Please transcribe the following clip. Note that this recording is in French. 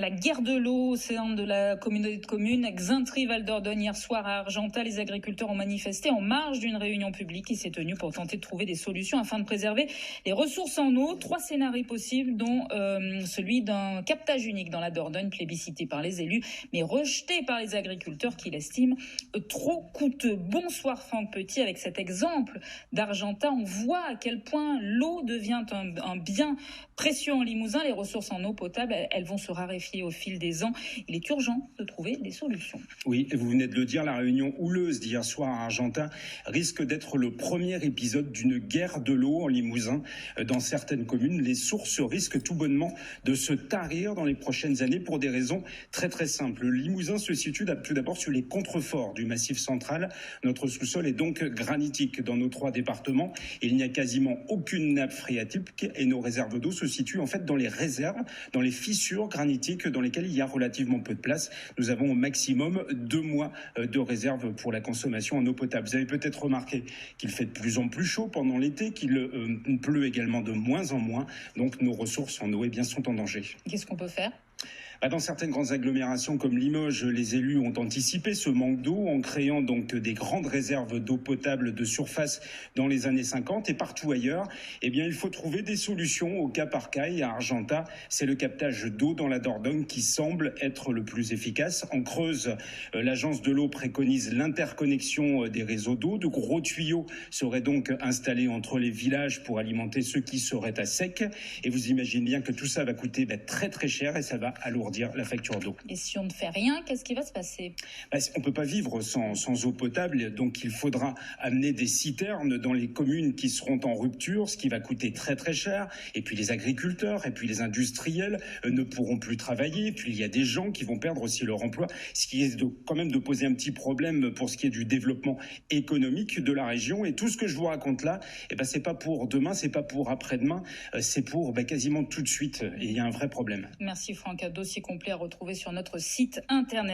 La guerre de l'eau au sein de la communauté de communes Xaintry-Val d'Ordogne hier soir à Argentat. Les agriculteurs ont manifesté en marge d'une réunion publique qui s'est tenue pour tenter de trouver des solutions afin de préserver les ressources en eau. 3 scénarios possibles, dont celui d'un captage unique dans la Dordogne, plébiscité par les élus, mais rejeté par les agriculteurs qui l'estiment trop coûteux. Bonsoir Franck Petit. Avec cet exemple d'Argentat, on voit à quel point l'eau devient un bien précieux en Limousin. Les ressources en eau potable, elles vont se raréfier au fil des ans. Il est urgent de trouver des solutions. Oui, vous venez de le dire, la réunion houleuse d'hier soir à Argentat risque d'être le premier épisode d'une guerre de l'eau en Limousin. Dans certaines communes, les sources risquent tout bonnement de se tarir dans les prochaines années pour des raisons très très simples. Le Limousin se situe tout d'abord sur les contreforts du Massif central. Notre sous-sol est donc granitique. Dans nos 3 départements, il n'y a quasiment aucune nappe phréatique et nos réserves d'eau se situent en fait dans les réserves, dans les fissures granitiques dans lesquelles il y a relativement peu de place. Nous avons au maximum 2 mois de réserve pour la consommation en eau potable. Vous avez peut-être remarqué qu'il fait de plus en plus chaud pendant l'été, qu'il pleut également de moins en moins. Donc nos ressources en eau sont en danger. Qu'est-ce qu'on peut faire ? Dans certaines grandes agglomérations comme Limoges, les élus ont anticipé ce manque d'eau en créant donc des grandes réserves d'eau potable de surface dans les années 50 et partout ailleurs. Il faut trouver des solutions au cas par cas. Et à Argentat, c'est le captage d'eau dans la Dordogne qui semble être le plus efficace. En Creuse, l'agence de l'eau préconise l'interconnexion des réseaux d'eau. De gros tuyaux seraient donc installés entre les villages pour alimenter ceux qui seraient à sec. Et vous imaginez bien que tout ça va coûter très très cher et ça va alourdir la facture d'eau. Et si on ne fait rien, qu'est-ce qui va se passer ? On ne peut pas vivre sans eau potable, donc il faudra amener des citernes dans les communes qui seront en rupture, ce qui va coûter très très cher. Et puis les agriculteurs, et puis les industriels ne pourront plus travailler. Et puis il y a des gens qui vont perdre aussi leur emploi, ce qui est quand même de poser un petit problème pour ce qui est du développement économique de la région. Et tout ce que je vous raconte là, c'est pas pour demain, c'est pas pour après-demain, c'est pour quasiment tout de suite. Et il y a un vrai problème. Merci Franck. Un dossier complet à retrouver sur notre site internet.